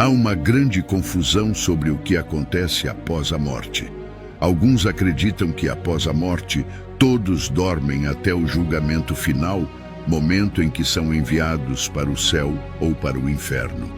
Há uma grande confusão sobre o que acontece após a morte. Alguns acreditam que após a morte, todos dormem até o julgamento final, momento em que são enviados para o céu ou para o inferno.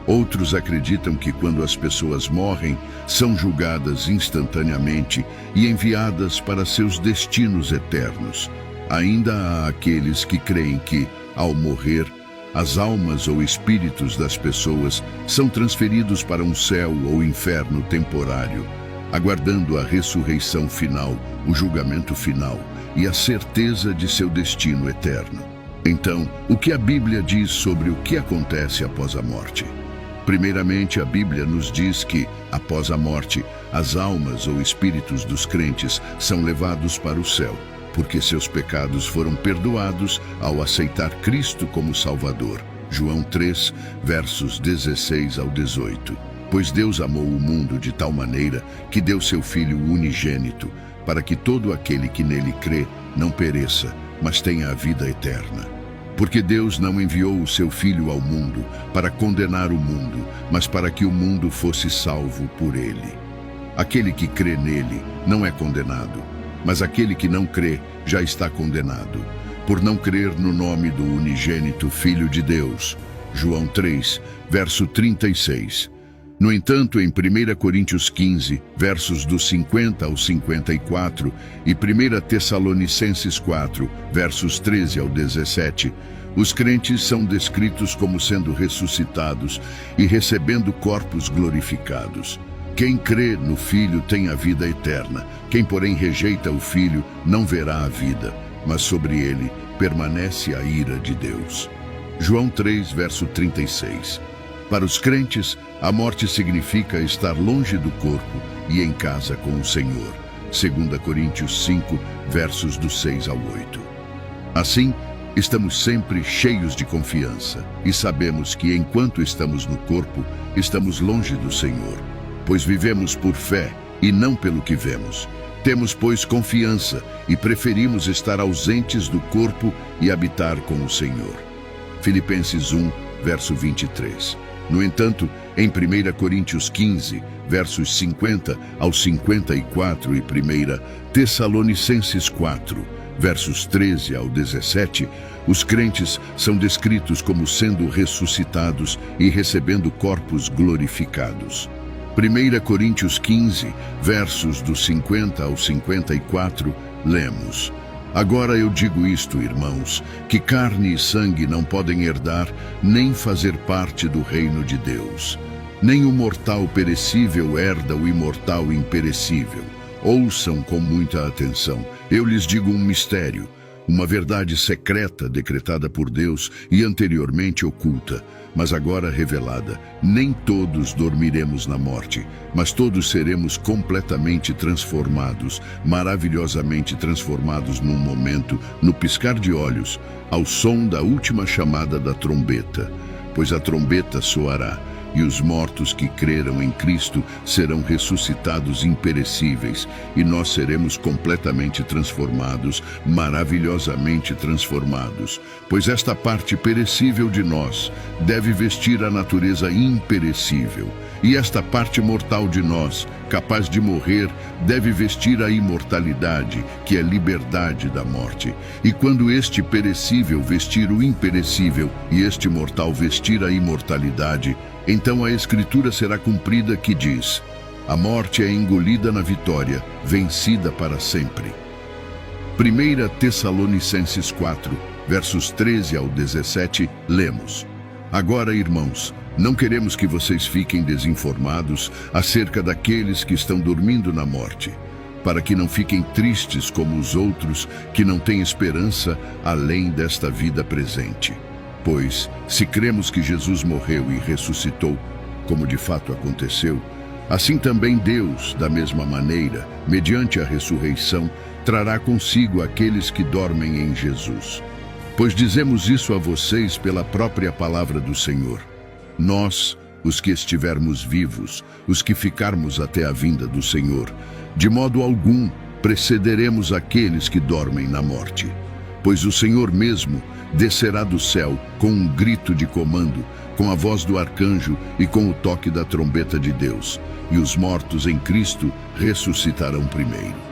Outros acreditam que quando as pessoas morrem, são julgadas instantaneamente e enviadas para seus destinos eternos. Ainda há aqueles que creem que, ao morrer, as almas ou espíritos das pessoas são transferidos para um céu ou inferno temporário, aguardando a ressurreição final, o julgamento final e a certeza de seu destino eterno. Então, o que a Bíblia diz sobre o que acontece após a morte? Primeiramente, a Bíblia nos diz que, após a morte, as almas ou espíritos dos crentes são levados para o céu, porque seus pecados foram perdoados ao aceitar Cristo como Salvador. João 3, versos 16 ao 18. Pois Deus amou o mundo de tal maneira que deu seu Filho unigênito, para que todo aquele que nele crê não pereça, mas tenha a vida eterna. Porque Deus não enviou o seu Filho ao mundo para condenar o mundo, mas para que o mundo fosse salvo por ele. Aquele que crê nele não é condenado, mas aquele que não crê já está condenado, por não crer no nome do unigênito Filho de Deus. João 3, verso 36. No entanto, em 1 Coríntios 15, versos dos 50 ao 54 e 1 Tessalonicenses 4, versos 13 ao 17, os crentes são descritos como sendo ressuscitados e recebendo corpos glorificados. Quem crê no Filho tem a vida eterna. Quem, porém, rejeita o Filho não verá a vida, mas sobre ele permanece a ira de Deus. João 3, verso 36. Para os crentes, a morte significa estar longe do corpo e em casa com o Senhor. 2 Coríntios 5, versos do 6 ao 8. Assim, estamos sempre cheios de confiança e sabemos que enquanto estamos no corpo, estamos longe do Senhor, pois vivemos por fé e não pelo que vemos. Temos, pois, confiança e preferimos estar ausentes do corpo e habitar com o Senhor. Filipenses 1, verso 23. No entanto, em 1 Coríntios 15, versos 50 ao 54 e 1 Tessalonicenses 4, versos 13 ao 17, os crentes são descritos como sendo ressuscitados e recebendo corpos glorificados. 1 Coríntios 15, versos dos 50 ao 54, lemos: Agora eu digo isto, irmãos, que carne e sangue não podem herdar nem fazer parte do reino de Deus. Nem o mortal perecível herda o imortal imperecível. Ouçam com muita atenção. Eu lhes digo um mistério, uma verdade secreta decretada por Deus e anteriormente oculta, mas agora revelada. Nem todos dormiremos na morte, mas todos seremos completamente transformados, maravilhosamente transformados num momento, no piscar de olhos, ao som da última chamada da trombeta. Pois a trombeta soará, e os mortos que creram em Cristo serão ressuscitados imperecíveis, e nós seremos completamente transformados, maravilhosamente transformados. Pois esta parte perecível de nós deve vestir a natureza imperecível, e esta parte mortal de nós, capaz de morrer, deve vestir a imortalidade, que é liberdade da morte. E quando este perecível vestir o imperecível, e este mortal vestir a imortalidade, então a Escritura será cumprida que diz: a morte é engolida na vitória, vencida para sempre. 1 Tessalonicenses 4, versos 13 ao 17, lemos: Agora, irmãos, não queremos que vocês fiquem desinformados acerca daqueles que estão dormindo na morte, para que não fiquem tristes como os outros que não têm esperança além desta vida presente. Pois, se cremos que Jesus morreu e ressuscitou, como de fato aconteceu, assim também Deus, da mesma maneira, mediante a ressurreição, trará consigo aqueles que dormem em Jesus. Pois dizemos isso a vocês pela própria palavra do Senhor. Nós, os que estivermos vivos, os que ficarmos até a vinda do Senhor, de modo algum precederemos aqueles que dormem na morte. pois o Senhor mesmo descerá do céu com um grito de comando, com a voz do arcanjo e com o toque da trombeta de Deus, e os mortos em Cristo ressuscitarão primeiro.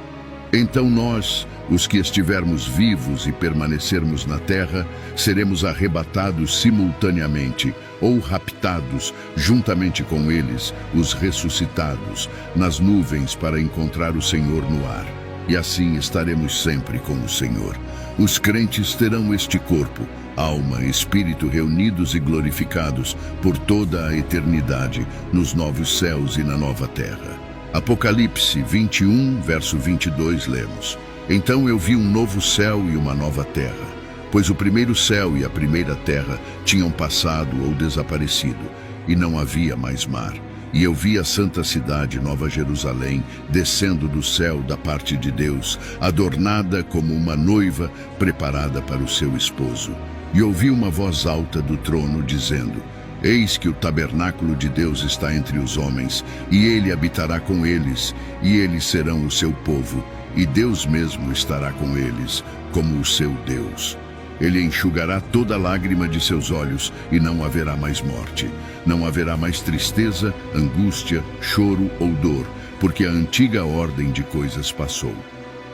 Então nós, os que estivermos vivos e permanecermos na terra, seremos arrebatados simultaneamente ou raptados juntamente com eles, os ressuscitados, nas nuvens para encontrar o Senhor no ar. E assim estaremos sempre com o Senhor. Os crentes terão este corpo, alma e espírito reunidos e glorificados por toda a eternidade nos novos céus e na nova terra. Apocalipse 21, verso 22, lemos: Então eu vi um novo céu e uma nova terra, pois o primeiro céu e a primeira terra tinham passado ou desaparecido, e não havia mais mar. E eu vi a santa cidade, Nova Jerusalém, descendo do céu da parte de Deus, adornada como uma noiva preparada para o seu esposo. E ouvi uma voz alta do trono dizendo: Eis que o tabernáculo de Deus está entre os homens, e ele habitará com eles, e eles serão o seu povo, e Deus mesmo estará com eles, como o seu Deus. Ele enxugará toda lágrima de seus olhos, e não haverá mais morte. Não haverá mais tristeza, angústia, choro ou dor, porque a antiga ordem de coisas passou.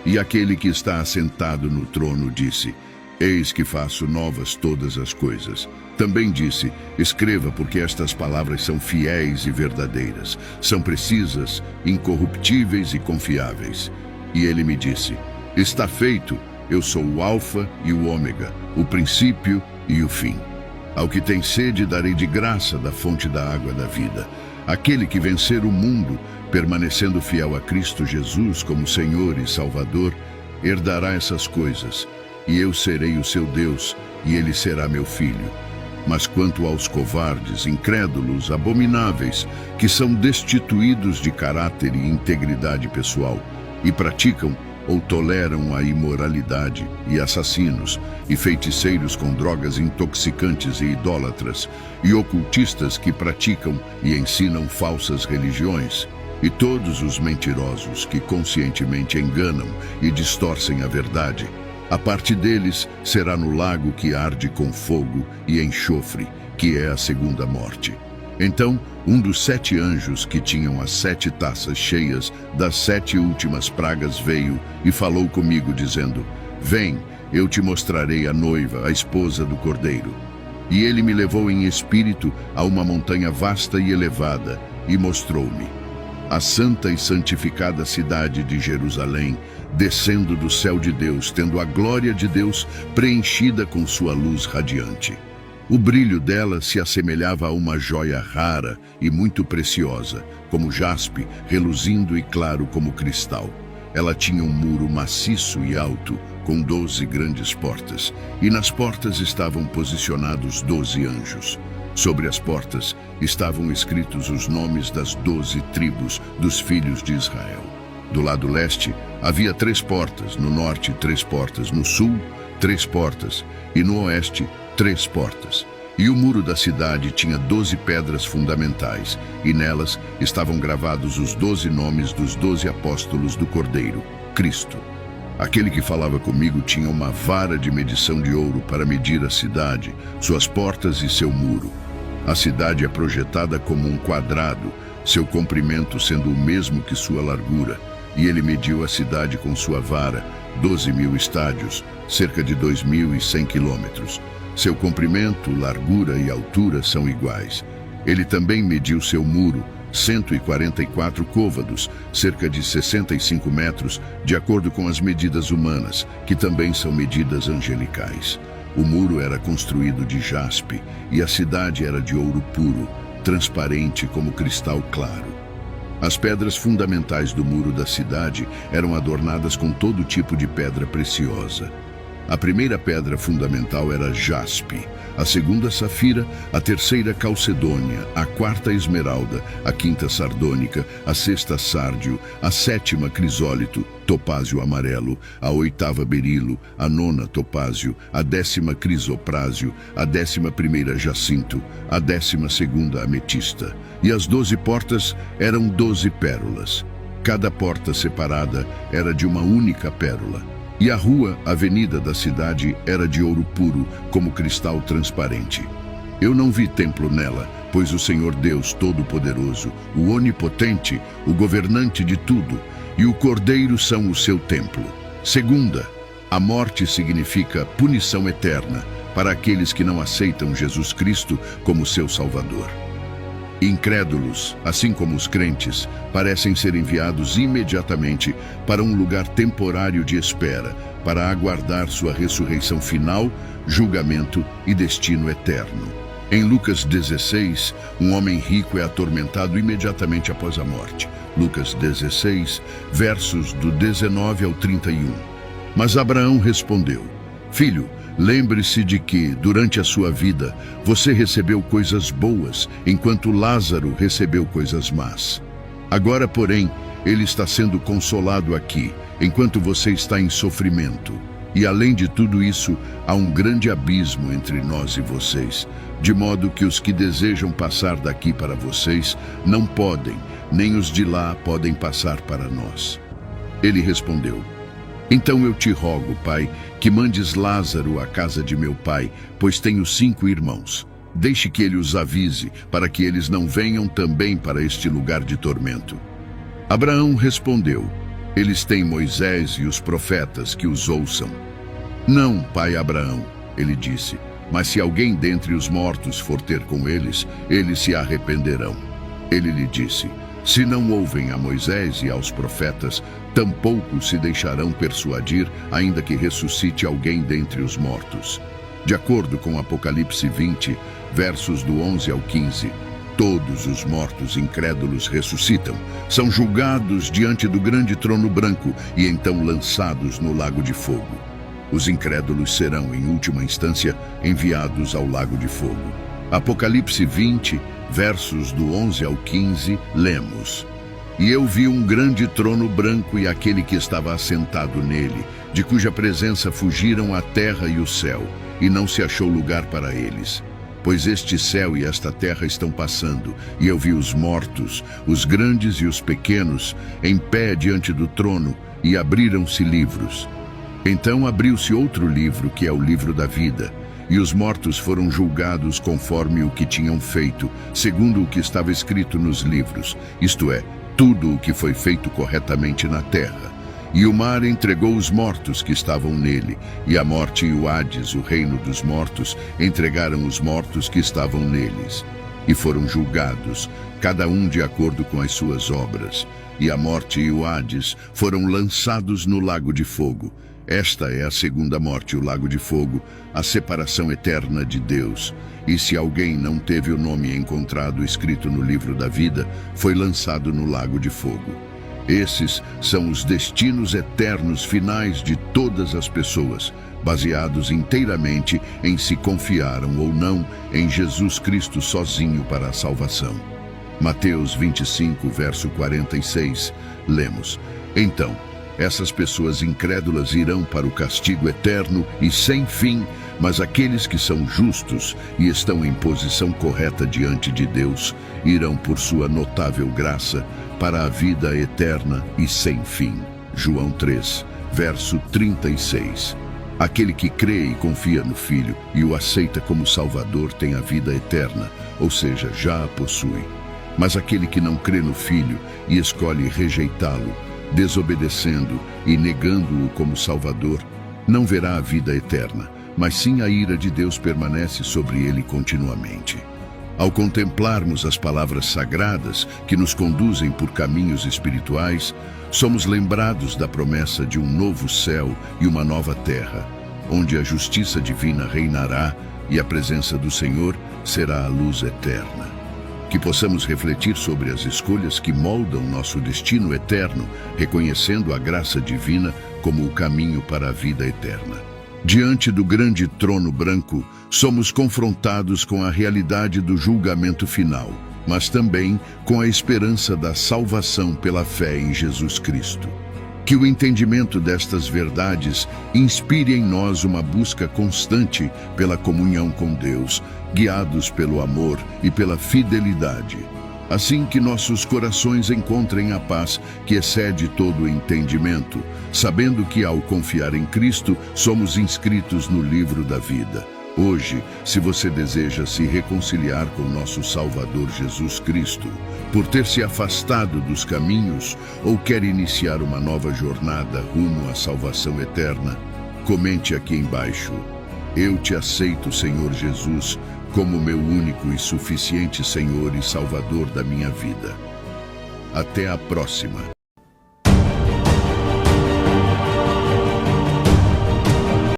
E aquele que está assentado no trono disse: Eis que faço novas todas as coisas. Também disse: Escreva, porque estas palavras são fiéis e verdadeiras, são precisas, incorruptíveis e confiáveis. E ele me disse: Está feito. Eu sou o Alfa e o Ômega, o princípio e o fim. Ao que tem sede darei de graça da fonte da água da vida. Aquele que vencer o mundo, permanecendo fiel a Cristo Jesus como Senhor e Salvador, herdará essas coisas, e eu serei o seu Deus, e ele será meu filho. Mas quanto aos covardes, incrédulos, abomináveis, que são destituídos de caráter e integridade pessoal, e praticam ou toleram a imoralidade, e assassinos, e feiticeiros com drogas intoxicantes e idólatras, e ocultistas que praticam e ensinam falsas religiões, e todos os mentirosos que conscientemente enganam e distorcem a verdade, a parte deles será no lago que arde com fogo e enxofre, que é a segunda morte. Então, um dos 7 anjos que tinham as 7 taças cheias das 7 últimas pragas veio e falou comigo, dizendo: Vem, eu te mostrarei a noiva, a esposa do Cordeiro. E ele me levou em espírito a uma montanha vasta e elevada, e mostrou-me a santa e santificada cidade de Jerusalém, descendo do céu de Deus, tendo a glória de Deus preenchida com sua luz radiante. O brilho dela se assemelhava a uma joia rara e muito preciosa, como jaspe, reluzindo e claro como cristal. Ela tinha um muro maciço e alto, com 12 grandes portas, e nas portas estavam posicionados 12 anjos. Sobre as portas estavam escritos os nomes das 12 tribos dos filhos de Israel. Do lado leste havia 3 portas, no norte 3 portas, no sul 3 portas, e no oeste 3 portas. E o muro da cidade tinha 12 pedras fundamentais, e nelas estavam gravados os 12 nomes dos 12 apóstolos do Cordeiro, Cristo. Aquele que falava comigo tinha uma vara de medição de ouro para medir a cidade, suas portas e seu muro. A cidade é projetada como um quadrado, seu comprimento sendo o mesmo que sua largura, e ele mediu a cidade com sua vara, 12.000 estádios, cerca de 2.100 quilômetros. Seu comprimento, largura e altura são iguais. Ele também mediu seu muro, 144 côvados, cerca de 65 metros, de acordo com as medidas humanas, que também são medidas angelicais. O muro era construído de jaspe, e a cidade era de ouro puro, transparente como cristal claro. As pedras fundamentais do muro da cidade eram adornadas com todo tipo de pedra preciosa. A primeira pedra fundamental era jaspe, a segunda safira, a terceira calcedônia, a quarta esmeralda, a quinta sardônica, a sexta sárdio, a sétima crisólito, topázio amarelo, a oitava berilo, a nona topázio, a 10ª crisoprássio, a 11ª jacinto, a 12ª ametista. E as 12 portas eram 12 pérolas. Cada porta separada era de uma única pérola. E a rua, avenida da cidade, era de ouro puro, como cristal transparente. Eu não vi templo nela, pois o Senhor Deus Todo-Poderoso, o Onipotente, o governante de tudo, e o Cordeiro são o seu templo. Segunda, a morte significa punição eterna para aqueles que não aceitam Jesus Cristo como seu Salvador. Incrédulos, assim como os crentes, parecem ser enviados imediatamente para um lugar temporário de espera, para aguardar sua ressurreição final, julgamento e destino eterno. Em Lucas 16, um homem rico é atormentado imediatamente após a morte. Lucas 16, versos do 19 ao 31. Mas Abraão respondeu: Filho, lembre-se de que, durante a sua vida, você recebeu coisas boas, enquanto Lázaro recebeu coisas más. Agora, porém, ele está sendo consolado aqui, enquanto você está em sofrimento. E além de tudo isso, há um grande abismo entre nós e vocês, de modo que os que desejam passar daqui para vocês não podem, nem os de lá podem passar para nós. Ele respondeu: Então eu te rogo, pai, que mandes Lázaro à casa de meu pai, pois tenho 5 irmãos. Deixe que ele os avise, para que eles não venham também para este lugar de tormento. Abraão respondeu: Eles têm Moisés e os profetas, que os ouçam. Não, pai Abraão, ele disse, mas se alguém dentre os mortos for ter com eles, eles se arrependerão. Ele lhe disse: Se não ouvem a Moisés e aos profetas, tampouco se deixarão persuadir, ainda que ressuscite alguém dentre os mortos. De acordo com Apocalipse 20, versos do 11 ao 15, todos os mortos incrédulos ressuscitam, são julgados diante do grande trono branco e então lançados no lago de fogo. Os incrédulos serão, em última instância, enviados ao lago de fogo. Apocalipse 20, versos do 11 ao 15, lemos: E eu vi um grande trono branco e aquele que estava assentado nele, de cuja presença fugiram a terra e o céu, e não se achou lugar para eles. Pois este céu e esta terra estão passando, e eu vi os mortos, os grandes e os pequenos, em pé diante do trono, e abriram-se livros. Então abriu-se outro livro, que é o livro da vida, e os mortos foram julgados conforme o que tinham feito, segundo o que estava escrito nos livros, isto é, tudo o que foi feito corretamente na terra. E o mar entregou os mortos que estavam nele, e a morte e o Hades, o reino dos mortos, entregaram os mortos que estavam neles. E foram julgados, cada um de acordo com as suas obras. E a morte e o Hades foram lançados no lago de fogo. Esta é a segunda morte, o lago de fogo, a separação eterna de Deus. E se alguém não teve o nome encontrado escrito no livro da vida, foi lançado no lago de fogo. Esses são os destinos eternos finais de todas as pessoas, baseados inteiramente em se confiaram ou não em Jesus Cristo sozinho para a salvação. Mateus 25, verso 46, lemos: Então, essas pessoas incrédulas irão para o castigo eterno e sem fim, mas aqueles que são justos e estão em posição correta diante de Deus irão por sua notável graça para a vida eterna e sem fim. João 3, verso 36. Aquele que crê e confia no Filho e o aceita como Salvador tem a vida eterna, ou seja, já a possui. Mas aquele que não crê no Filho e escolhe rejeitá-lo, desobedecendo e negando-o como Salvador, não verá a vida eterna, mas sim a ira de Deus permanece sobre ele continuamente. Ao contemplarmos as palavras sagradas que nos conduzem por caminhos espirituais, somos lembrados da promessa de um novo céu e uma nova terra, onde a justiça divina reinará e a presença do Senhor será a luz eterna. Que possamos refletir sobre as escolhas que moldam nosso destino eterno, reconhecendo a graça divina como o caminho para a vida eterna. Diante do grande trono branco, somos confrontados com a realidade do julgamento final, mas também com a esperança da salvação pela fé em Jesus Cristo. Que o entendimento destas verdades inspire em nós uma busca constante pela comunhão com Deus, guiados pelo amor e pela fidelidade. assim que nossos corações encontrem a paz que excede todo o entendimento, sabendo que ao confiar em Cristo, somos inscritos no livro da vida. Hoje, se você deseja se reconciliar com nosso Salvador Jesus Cristo, por ter se afastado dos caminhos ou quer iniciar uma nova jornada rumo à salvação eterna, comente aqui embaixo: eu te aceito, Senhor Jesus, como meu único e suficiente Senhor e Salvador da minha vida. Até a próxima!